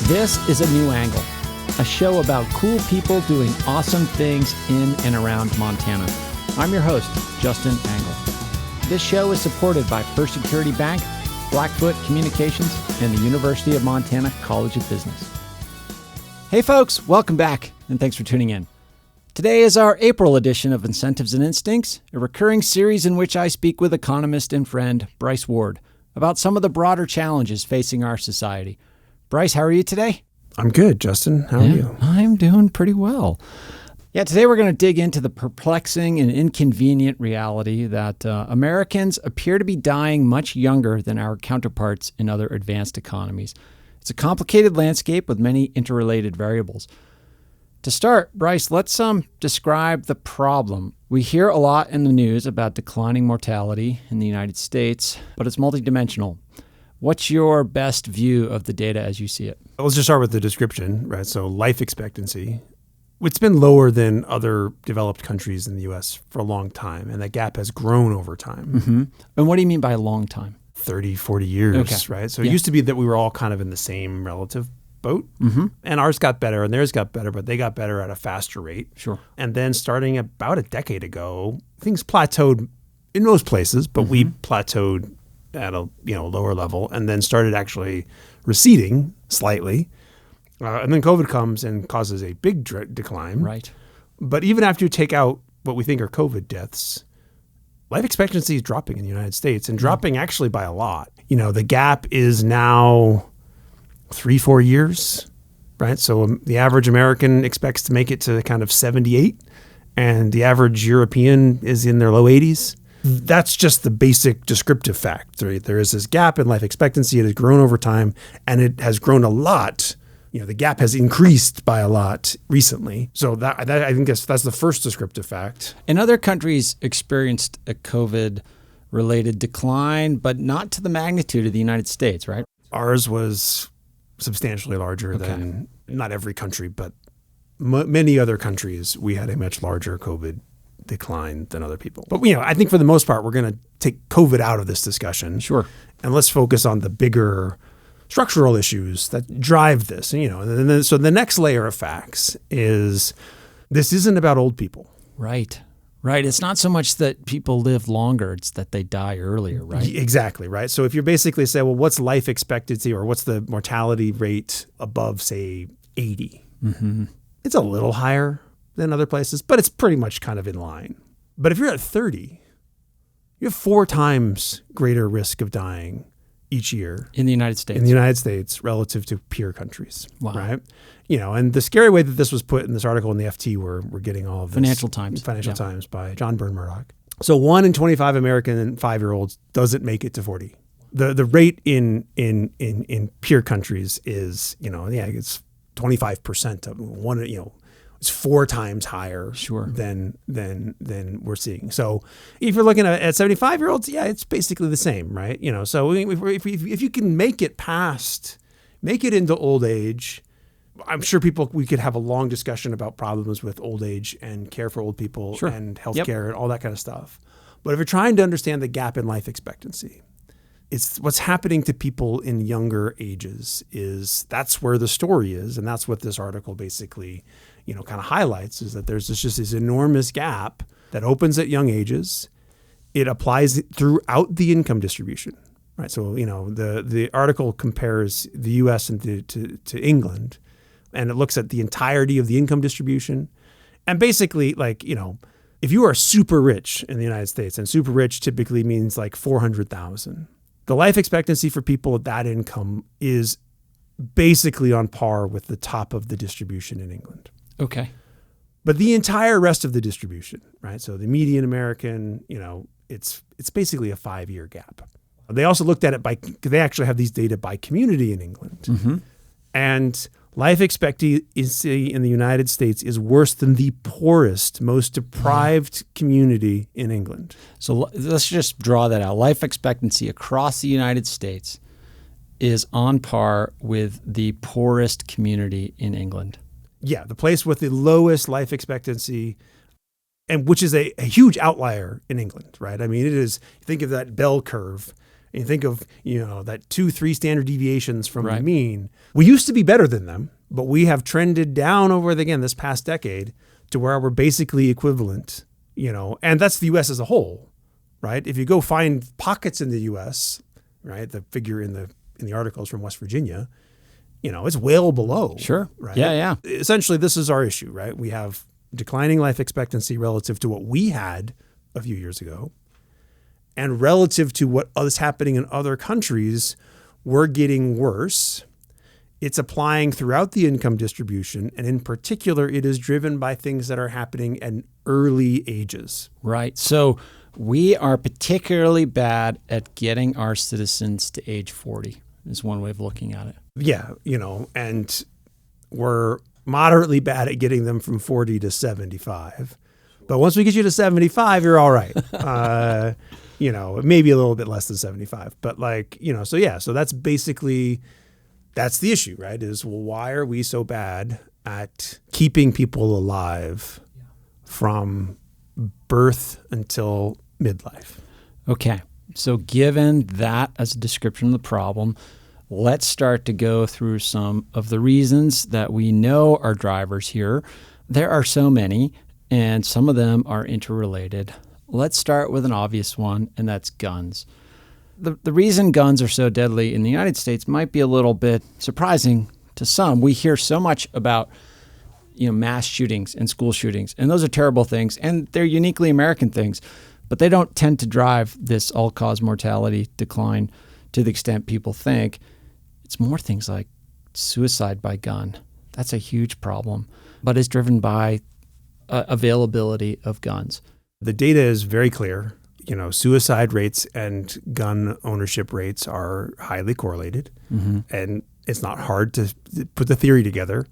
This is A New Angle, a show about cool people doing awesome things in and around Montana. I'm your host, Justin Angle. This show is supported by First Security Bank, Blackfoot Communications, and the University of Montana College of Business. Hey folks, welcome back, and thanks for tuning in. Today is our April edition of Incentives and Instincts, a recurring series in which I speak with economist and friend Bryce Ward about some of the broader challenges facing our society. Bryce, how are you today? I'm good, Justin. How are you? I'm doing pretty well. Yeah, today we're going to dig into the perplexing and inconvenient reality that Americans appear to be dying much younger than our counterparts in other advanced economies. It's a complicated landscape with many interrelated variables. To start, Bryce, let's describe the problem. We hear a lot in the news about declining mortality in the United States, but it's multidimensional. What's your best view of the data as you see it? Let's just start with the description, right? So life expectancy, it's been lower than other developed countries in the U.S. for a long time, and that gap has grown over time. Mm-hmm. And what do you mean by a long time? 30, 40 years, okay. Right? So it used to be that we were all kind of in the same relative boat, and ours got better and theirs got better, but they got better at a faster rate. Sure. And then starting about a decade ago, things plateaued in most places, but we plateaued at a lower level and then started actually receding slightly. And then COVID comes and causes a big decline. Right. But even after you take out what we think are COVID deaths, life expectancy is dropping in the United States and dropping actually by a lot. The gap is now 3-4 years, right? So the average American expects to make it to kind of 78, and the average European is in their low 80s. That's just the basic descriptive fact. There is this gap in life expectancy. It has grown over time, and it has grown a lot. The gap has increased by a lot recently. So that I think that's the first descriptive fact. And other countries experienced a COVID-related decline, but not to the magnitude of the United States, right? Ours was substantially larger than, not every country, but many other countries. We had a much larger COVID decline than other people. But I think for the most part, we're going to take COVID out of this discussion. Sure. And let's focus on the bigger structural issues that drive this. So the next layer of facts is this isn't about old people. Right. It's not so much that people live longer, it's that they die earlier, right? Exactly, right? So if you basically say, well, what's life expectancy or what's the mortality rate above, say, 80? It's a little higher than other places, but it's pretty much kind of in line. But if you're at 30, you have 4 times greater risk of dying each year. In the United States. In the United States relative to peer countries, wow. Right? And the scary way that this was put in this article in the FT, we're getting all of this. Financial Times by John Byrne Murdoch. So 1 in 25 American 5-year-olds doesn't make it to 40. The rate in peer countries is, it's 25% of one, it's 4 times higher than we're seeing. So if you're looking at 75-year-olds, it's basically the same, right? So if you can make it into old age, I'm sure we could have a long discussion about problems with old age and care for old people and healthcare and all that kind of stuff. But if you're trying to understand the gap in life expectancy, it's what's happening to people in younger ages that's where the story is. And that's what this article basically, kind of highlights, is that there's just this enormous gap that opens at young ages. It applies throughout the income distribution, right? So, the article compares the U.S. to England, and it looks at the entirety of the income distribution. And basically, if you are super rich in the United States, and super rich typically means like $400,000, the life expectancy for people at that income is basically on par with the top of the distribution in England. Okay. But the entire rest of the distribution, right? So the median American, it's basically a 5-year gap. They also looked at it they actually have these data by community in England. And life expectancy in the United States is worse than the poorest, most deprived community in England. So let's just draw that out. Life expectancy across the United States is on par with the poorest community in England. Yeah, the place with the lowest life expectancy, and which is a huge outlier in England, right? I mean, it is, think of that bell curve, and you think of, that 2-3 standard deviations from the mean, we used to be better than them, but we have trended down over, this past decade to where we're basically equivalent, and that's the U.S. as a whole, right? If you go find pockets in the U.S., right, the figure in the articles from West Virginia, it's well below. Sure. Right. Yeah. Essentially, this is our issue, right? We have declining life expectancy relative to what we had a few years ago, and relative to what is happening in other countries, we're getting worse. It's applying throughout the income distribution, and in particular, it is driven by things that are happening in early ages. Right. So we are particularly bad at getting our citizens to age 40 is one way of looking at it. Yeah, and we're moderately bad at getting them from 40 to 75. But once we get you to 75, you're all right. Maybe a little bit less than 75. But so that's basically, that's the issue, right? Is, well, why are we so bad at keeping people alive from birth until midlife? Okay. So given that as a description of the problem, let's start to go through some of the reasons that we know are drivers here. There are so many, and some of them are interrelated. Let's start with an obvious one, and that's guns. The reason guns are so deadly in the United States might be a little bit surprising to some. We hear so much about mass shootings and school shootings, and those are terrible things, and they're uniquely American things, but they don't tend to drive this all-cause mortality decline to the extent people think. It's more things like suicide by gun. That's a huge problem, but it's driven by availability of guns. The data is very clear. Suicide rates and gun ownership rates are highly correlated. Mm-hmm. And it's not hard to put the theory together,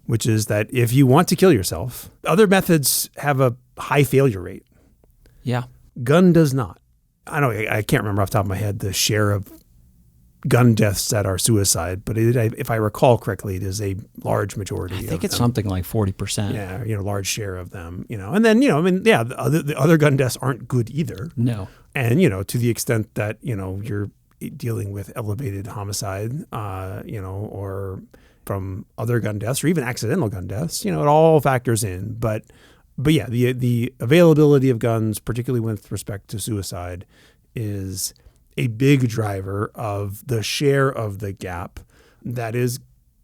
which is that if you want to kill yourself, other methods have a high failure rate. Yeah. Gun does not. I can't remember off the top of my head the share of gun deaths that are suicide, but if I recall correctly, it is a large majority. I think it's something like 40%. Yeah, large share of them, and then, the other gun deaths aren't good either. No. And, to the extent that, you're dealing with elevated homicide, or from other gun deaths or even accidental gun deaths, it all factors in. But yeah, the availability of guns, particularly with respect to suicide, is a big driver of the share of the gap that is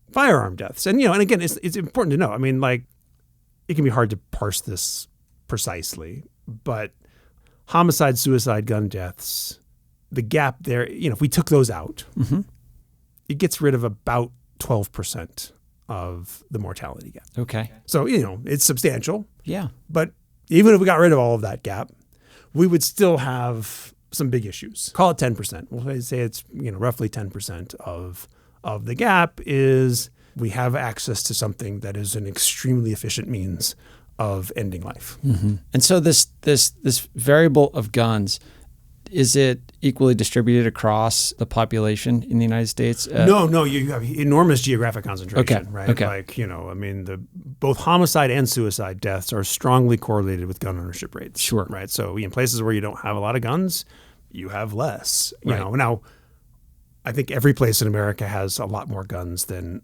firearm deaths. And, and again, it's important to know. It can be hard to parse this precisely, but homicide, suicide, gun deaths, the gap there, if we took those out, mm-hmm. it gets rid of about 12% of the mortality gap. Okay. So, it's substantial. Yeah. But even if we got rid of all of that gap, we would still have some big issues. Call it 10%. We'll say it's roughly 10% of the gap is we have access to something that is an extremely efficient means of ending life. Mm-hmm. And so this variable of guns, is it equally distributed across the population in the United States? No, you have enormous geographic concentration, okay. right? Okay. Both homicide and suicide deaths are strongly correlated with gun ownership rates. Sure. Right. So in places where you don't have a lot of guns, you have less. Now, I think every place in America has a lot more guns than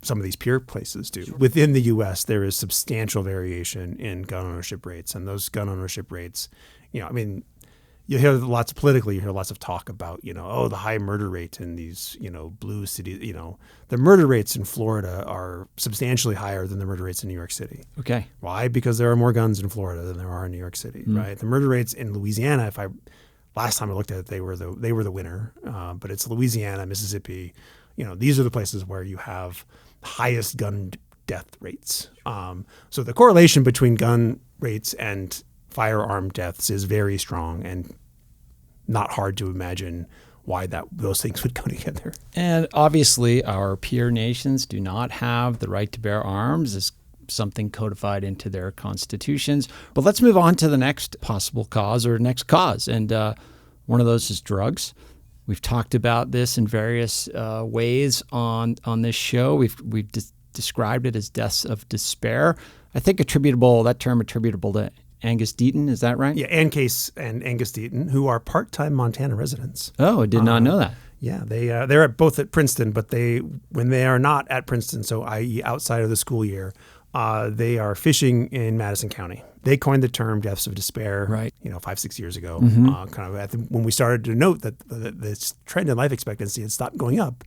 some of these peer places do. Sure. Within the U.S., there is substantial variation in gun ownership rates, and those gun ownership rates, you hear lots of talk about, the high murder rate in these, blue cities. The murder rates in Florida are substantially higher than the murder rates in New York City. Okay. Why? Because there are more guns in Florida than there are in New York City, right? The murder rates in Louisiana, last time I looked at it, they were the winner. But it's Louisiana, Mississippi. These are the places where you have highest gun death rates. So the correlation between gun rates and firearm deaths is very strong, and not hard to imagine why those things would go together. And obviously, our peer nations do not have the right to bear arms as something codified into their constitutions. But let's move on to the next possible cause or next cause, and one of those is drugs. We've talked about this in various ways on this show. We've described it as deaths of despair. I think that term attributable Angus Deaton. Is that right? Yeah, Ann Case and Angus Deaton, who are part-time Montana residents. Oh, I did not know that. Yeah, they're both at Princeton, but when they are not at Princeton, so i.e. outside of the school year, they are fishing in Madison County. They coined the term deaths of despair, right? 5-6 years ago, Mm-hmm. kind of when we started to note that this trend in life expectancy had stopped going up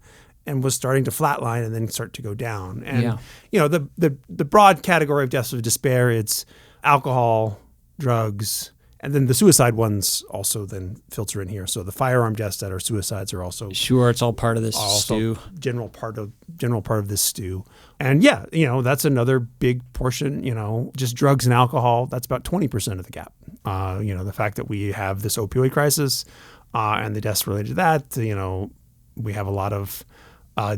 and was starting to flatline and then start to go down. And the broad category of deaths of despair, it's alcohol, drugs, and then the suicide ones also then filter in here. So the firearm deaths that are suicides are also it's all part of this stew. General part of this stew. And that's another big portion. Just drugs and alcohol. That's about 20% of the gap. The fact that we have this opioid crisis and the deaths related to that. We have a lot of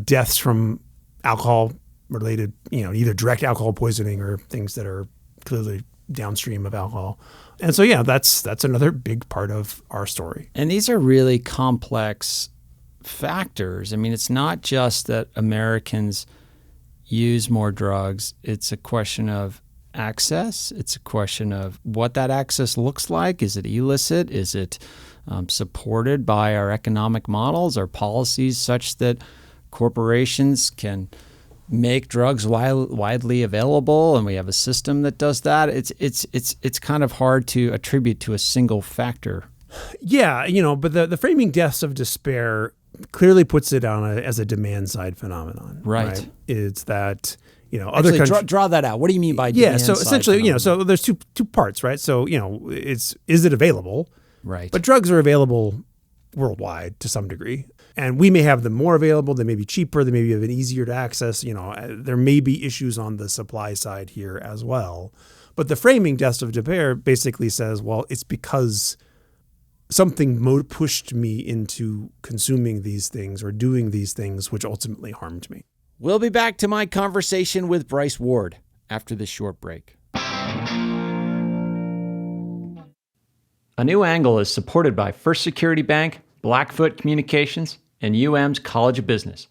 deaths from alcohol related. Either direct alcohol poisoning or things that are clearly downstream of alcohol. And so, that's another big part of our story. And these are really complex factors. I mean, it's not just that Americans use more drugs. It's a question of access. It's a question of what that access looks like. Is it illicit? Is it supported by our economic models or policies such that corporations can make drugs widely available, and we have a system that does that? It's kind of hard to attribute to a single factor. Yeah, but the framing deaths of despair clearly puts it on as a demand side phenomenon. Right. It's that other countries draw that out. What do you mean by demand so side essentially phenomenon? So there's two parts, right? So is it available? Right. But drugs are available worldwide to some degree. And we may have them more available. They may be cheaper. They may be even easier to access. There may be issues on the supply side here as well. But the framing deaths of despair basically says, well, it's because something pushed me into consuming these things or doing these things, which ultimately harmed me. We'll be back to my conversation with Bryce Ward after this short break. A New Angle is supported by First Security Bank, Blackfoot Communications, and UM's College of Business.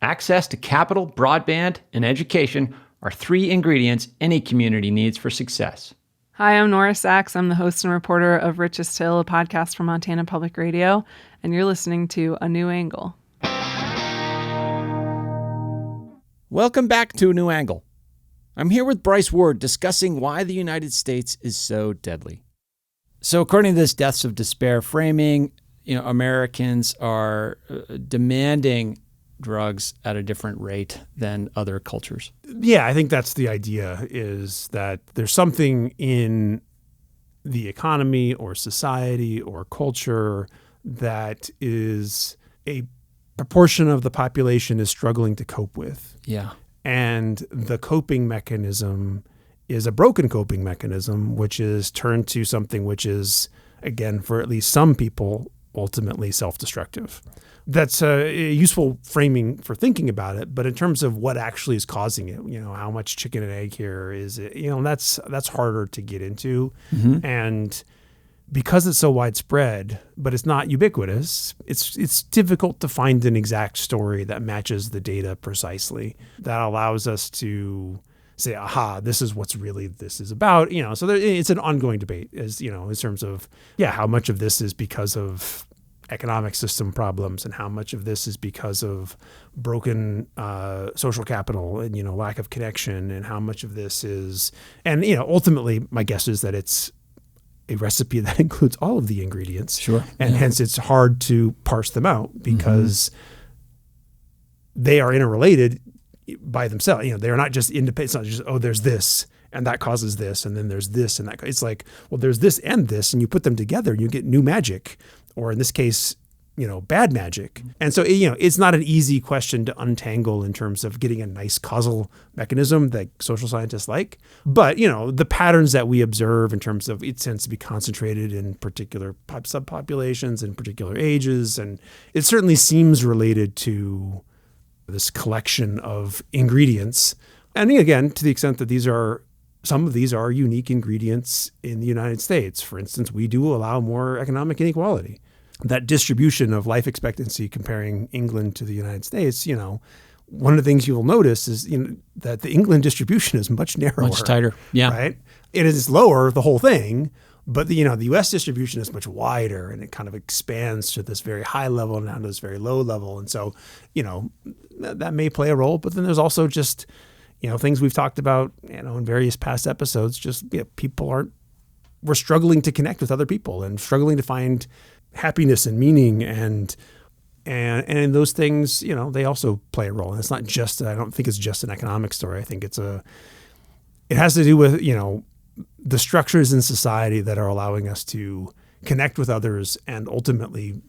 Access to capital, broadband, and education are 3 ingredients any community needs for success. Hi, I'm Nora Sachs. I'm the host and reporter of Richest Hill, a podcast from Montana Public Radio, and you're listening to A New Angle. Welcome back to A New Angle. I'm here with Bryce Ward discussing why the United States is so deadly. So according to this deaths of despair framing, Americans are demanding drugs at a different rate than other cultures. Yeah, I think that's the idea, is that there's something in the economy or society or culture that is a proportion of the population is struggling to cope with. Yeah. And the coping mechanism is a broken coping mechanism, which is turned to something which is, again, for at least some people, ultimately self-destructive. That's a useful framing for thinking about it, but in terms of what actually is causing it, how much chicken and egg here is it, that's harder to get into. Mm-hmm. And because it's so widespread, but it's not ubiquitous, it's difficult to find an exact story that matches the data precisely that allows us to say, aha, this is what's really this is about. So it's an ongoing debate, as in terms of how much of this is because of economic system problems and how much of this is because of broken social capital and lack of connection, and how much of this is, and ultimately my guess is that it's a recipe that includes all of the ingredients. Sure. And hence it's hard to parse them out because they are interrelated by themselves. They're not just independent. It's not just, there's this and that causes this, and then there's this and that. It's like, well, there's this and this, and you put them together and you get new magic, or in this case, bad magic. And so, it's not an easy question to untangle in terms of getting a nice causal mechanism that social scientists like. But, the patterns that we observe in terms of it tends to be concentrated in particular subpopulations and particular ages. And it certainly seems related to this collection of ingredients. And again, to the extent that some of these are unique ingredients in the United States. For instance, we do allow more economic inequality. That distribution of life expectancy comparing England to the United States, one of the things you'll notice is that the England distribution is much narrower. Much tighter. Yeah. Right? It is lower, the whole thing, but the U.S. distribution is much wider, and it kind of expands to this very high level and down to this very low level. And so, that may play a role. But then there's also just, things we've talked about, in various past episodes, just we're struggling to connect with other people and struggling to find happiness and meaning and those things, they also play a role. And it's not just, I don't think it's just an economic story. I think it has to do with, the structures in society that are allowing us to connect with others and ultimately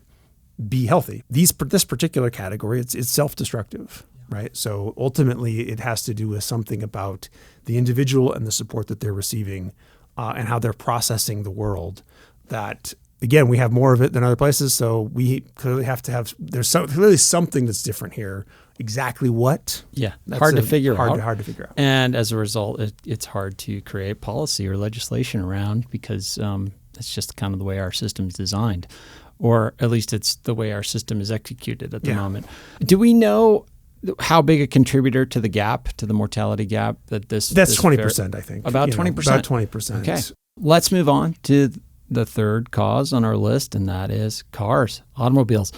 be healthy. This particular category, it's self-destructive, right? So ultimately it has to do with something about the individual and the support that they're receiving and how they're processing the world that, again, we have more of it than other places. So we clearly have to have, clearly something that's different here. Exactly what? Yeah, hard to figure out. Hard to figure out. And as a result, it's hard to create policy or legislation around because it's just kind of the way our system's designed, or at least it's the way our system is executed at the moment. Do we know how big a contributor to the gap, to the mortality gap, that's 20%, I think. About 20%. About 20%. Okay. Let's move on to the third cause on our list, and that is cars, automobiles.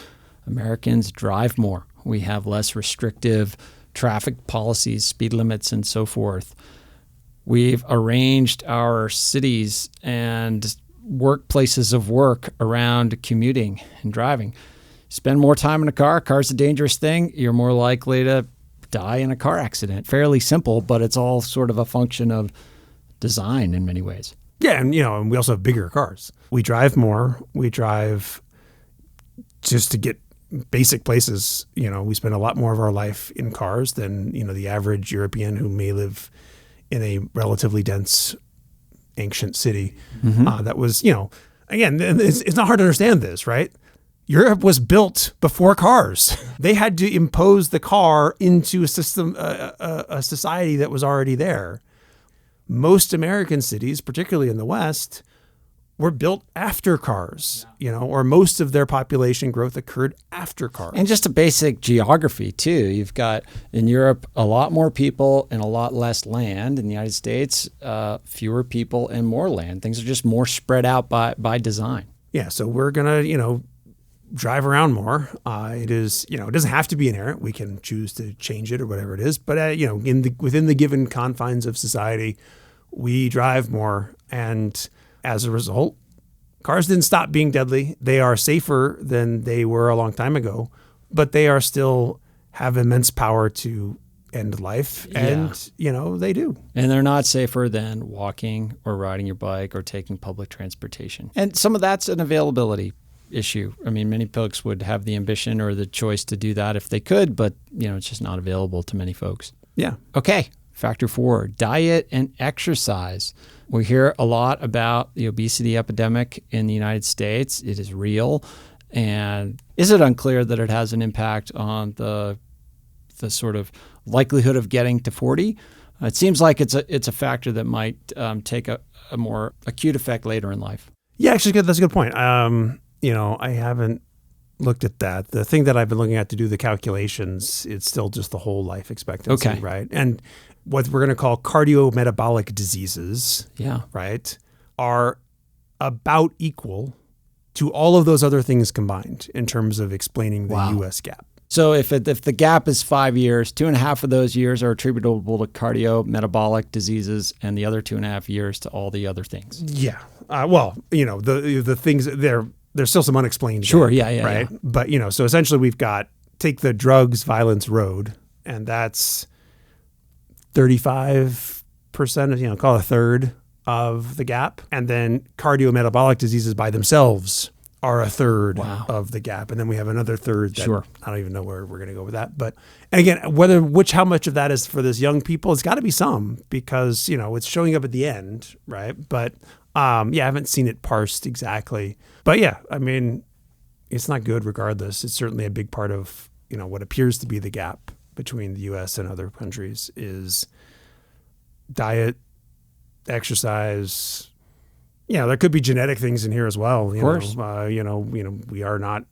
Americans drive more. We have less restrictive traffic policies, speed limits, and so forth. We've arranged our cities and workplaces of work around commuting and driving. Spend more time in a car. Car's a dangerous thing. You're more likely to die in a car accident. Fairly simple, but it's all sort of a function of design in many ways. Yeah, and and we also have bigger cars. We drive more. We drive just to get basic places. We spend a lot more of our life in cars than the average European who may live in a relatively dense, ancient city. That was, again, it's not hard to understand this, right? Europe was built before cars. They had to impose the car into a system, a society that was already there. Most American cities, particularly in the West, were built after cars, or most of their population growth occurred after cars. And just a basic geography too. You've got in Europe a lot more people and a lot less land. In the United States, fewer people and more land. Things are just more spread out by design. Yeah, so we're gonna, drive around more. It is, it doesn't have to be inherent. We can choose to change it or whatever it is. But within the given confines of society, we drive more, and as a result, cars didn't stop being deadly. They are safer than they were a long time ago, but they are still have immense power to end life. And, they do. And they're not safer than walking or riding your bike or taking public transportation. And some of that's an availability issue. I mean, many folks would have the ambition or the choice to do that if they could, but, it's just not available to many folks. Yeah. Okay. Factor 4, diet and exercise. We hear a lot about the obesity epidemic in the United States. It is real. And is it unclear that it has an impact on the sort of likelihood of getting to 40? It seems like it's a factor that might take a more acute effect later in life. Yeah, actually, that's a good point. I haven't looked at that. The thing that I've been looking at to do the calculations, it's still just the whole life expectancy, okay, right? And what we're going to call cardiometabolic diseases, right, are about equal to all of those other things combined in terms of explaining the U.S. gap. So if the gap is 5 years, 2.5 of those years are attributable to cardiometabolic diseases, and the other 2.5 years to all the other things. Yeah. The things there's still some unexplained. Sure. There, yeah. Right. Yeah. But so essentially we've got take the drugs violence road, and that's 35% of, call it a third of the gap. And then cardiometabolic diseases by themselves are a third of the gap. And then we have another third that I don't even know where we're going to go with that. But and again, how much of that is for this young people, it's got to be some, because, it's showing up at the end. Right. But I haven't seen it parsed exactly. But it's not good regardless. It's certainly a big part of, what appears to be the gap between the U.S. and other countries is diet, exercise. There could be genetic things in here as well. Of course. We are not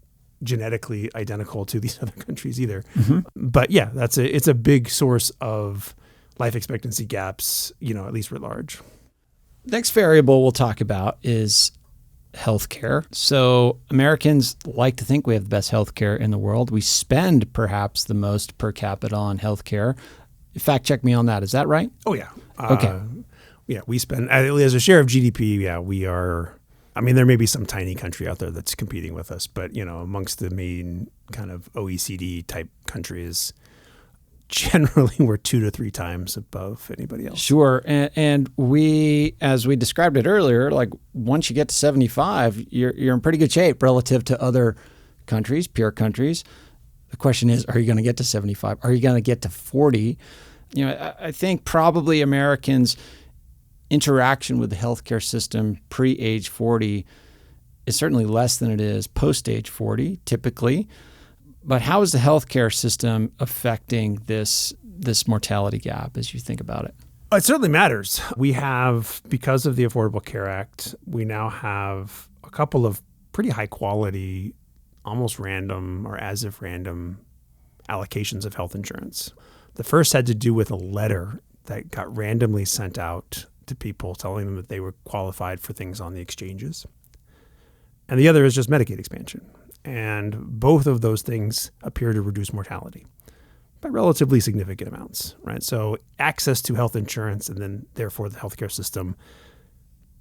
genetically identical to these other countries either. But yeah, it's a big source of life expectancy gaps, at least writ large. Next variable we'll talk about is healthcare. So Americans like to think we have the best healthcare in the world. We spend perhaps the most per capita on healthcare. Fact check me on that. Is that right? Oh yeah. Okay. Yeah, we spend as a share of GDP. Yeah, we are. I mean, there may be some tiny country out there that's competing with us, but amongst the main kind of OECD type countries, generally we're 2 to 3 times above anybody else. Sure. And we, as we described it earlier, like once you get to 75, you're in pretty good shape relative to other countries, peer countries. The question is, are you going to get to 75? Are you going to get to 40? I think probably Americans' interaction with the healthcare system pre-age 40 is certainly less than it is post-age 40, typically. But how is the healthcare system affecting this mortality gap as you think about it? It certainly matters. We have, because of the Affordable Care Act, we now have a couple of pretty high quality, almost random or as if random allocations of health insurance. The first had to do with a letter that got randomly sent out to people telling them that they were qualified for things on the exchanges. And the other is just Medicaid expansion. And both of those things appear to reduce mortality by relatively significant amounts, right? So access to health insurance and then therefore the healthcare system.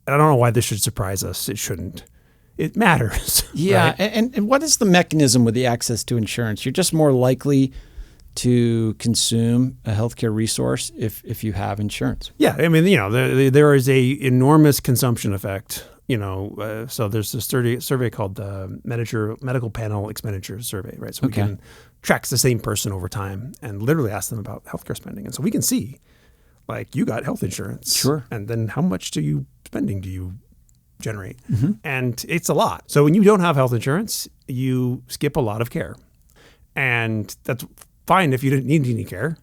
And I don't know why this should surprise us. It shouldn't. It matters. Yeah. Right? And what is the mechanism with the access to insurance? You're just more likely to consume a healthcare resource if you have insurance. Yeah. I mean, there is a enormous consumption effect. So there's this survey called the Medical Panel Expenditure Survey, right? So we can track the same person over time and literally ask them about healthcare spending. And so we can see, like, you got health insurance. Sure. And then how much do you generate? And it's a lot. So when you don't have health insurance, you skip a lot of care. And that's fine if you didn't need any care.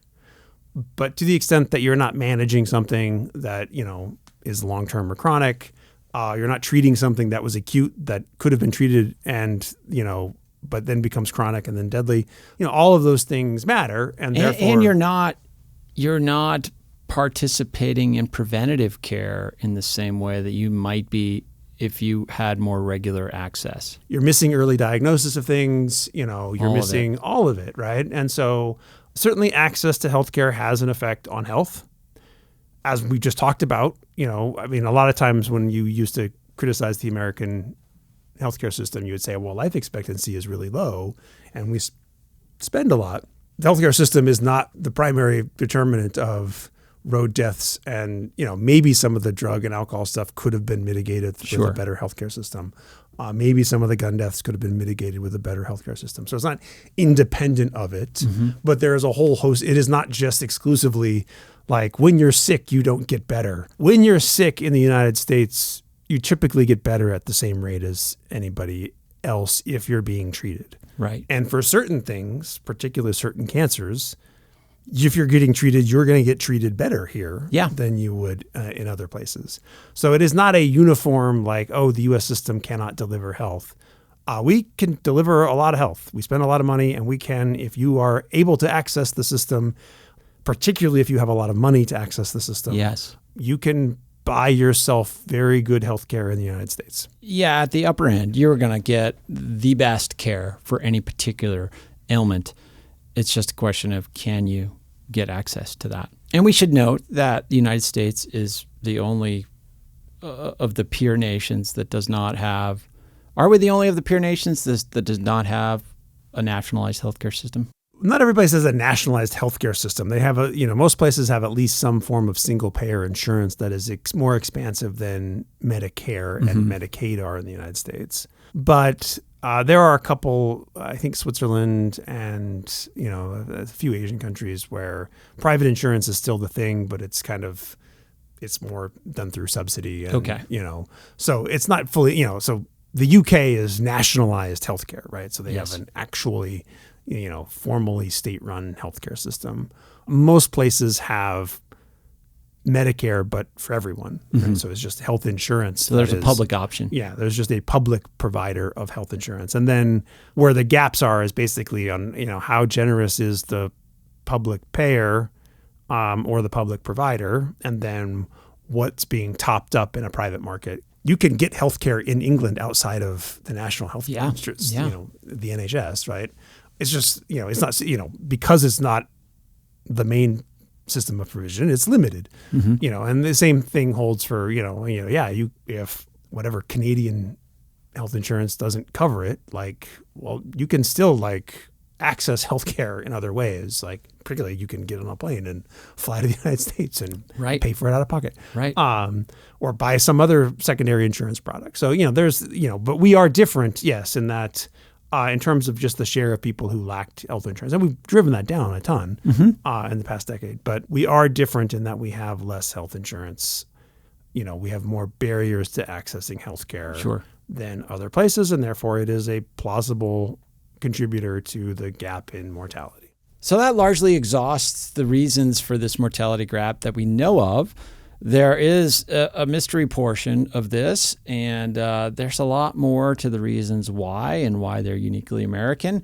But to the extent that you're not managing something that, is long-term or chronic, you're not treating something that was acute that could have been treated and, but then becomes chronic and then deadly. All of those things matter. And therefore, and you're not participating in preventative care in the same way that you might be if you had more regular access. You're missing early diagnosis of things, you're missing all of it, right? And so certainly access to healthcare has an effect on health. As we just talked about, a lot of times when you used to criticize the American healthcare system, you would say, well, life expectancy is really low and we spend a lot. The healthcare system is not the primary determinant of road deaths, and maybe some of the drug and alcohol stuff could have been mitigated with a better healthcare system. Maybe some of the gun deaths could have been mitigated with a better healthcare system. So it's not independent of it, but there is a whole host. It is not just exclusively like when you're sick, you don't get better. When you're sick in the United States, you typically get better at the same rate as anybody else if you're being treated. Right. And for certain things, particularly certain cancers, if you're getting treated, you're going to get treated better here than you would in other places. So it is not a uniform like, the U.S. system cannot deliver health. We can deliver a lot of health. We spend a lot of money, and we can, if you are able to access the system, particularly if you have a lot of money to access the system, you can buy yourself very good health care in the United States. Yeah, at the upper end, you're going to get the best care for any particular ailment. It's just a question of, can you get access to that? And we should note that the United States is the only of the peer nations that does not have, are we the only of the peer nations that does not have a nationalized healthcare system? Not everybody has a nationalized healthcare system. They have most places have at least some form of single payer insurance that is more expansive than Medicare and Medicaid are in the United States. But there are a couple, I think Switzerland and, a few Asian countries where private insurance is still the thing, but it's more done through subsidy. And, so it's not fully, so the UK is nationalized healthcare, right? So they have an actually, formally state-run healthcare system. Most places have Medicare, but for everyone. Right? So it's just health insurance. So there's a public option. Yeah, there's just a public provider of health insurance. And then where the gaps are is basically on, how generous is the public payer or the public provider, and then what's being topped up in a private market. You can get healthcare in England outside of the national health insurance, the NHS, right? It's just, it's not, because it's not the main system of provision, it's limited, and the same thing holds for, if whatever Canadian health insurance doesn't cover it, you can still access healthcare in other ways. Particularly you can get on a plane and fly to the United States and pay for it out of pocket. Right. Or buy some other secondary insurance product. So, but we are different, yes, in that, in terms of just the share of people who lacked health insurance. And we've driven that down a ton in the past decade. But we are different in that we have less health insurance. We have more barriers to accessing healthcare than other places. And therefore, it is a plausible contributor to the gap in mortality. So that largely exhausts the reasons for this mortality gap that we know of. There is a mystery portion of this, and there's a lot more to the reasons why and why they're uniquely American.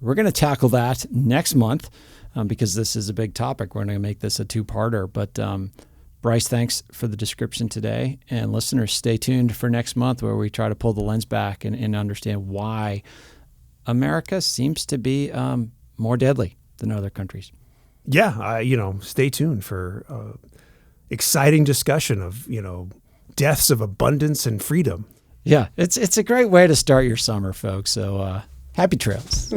We're going to tackle that next month because this is a big topic. We're going to make this a two-parter. But Bryce, thanks for the description today. And listeners, stay tuned for next month where we try to pull the lens back and understand why America seems to be more deadly than other countries. Yeah, stay tuned for exciting discussion of, deaths of abundance and freedom. Yeah, it's a great way to start your summer, folks. So happy trails.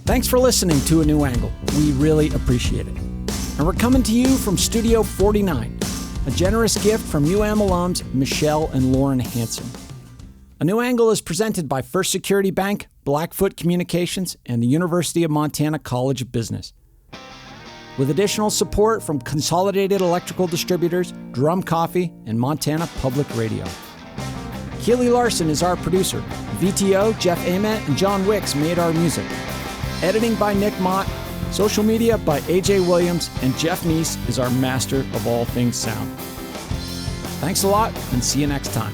Thanks for listening to A New Angle. We really appreciate it. And we're coming to you from Studio 49, a generous gift from UM alums Michelle and Lauren Hansen. A New Angle is presented by First Security Bank, Blackfoot Communications, and the University of Montana College of Business. With additional support from Consolidated Electrical Distributors, Drum Coffee, and Montana Public Radio. Keely Larson is our producer. VTO, Jeff Ament, and John Wicks made our music. Editing by Nick Mott. Social media by AJ Williams, and Jeff Neese is our master of all things sound. Thanks a lot, and see you next time.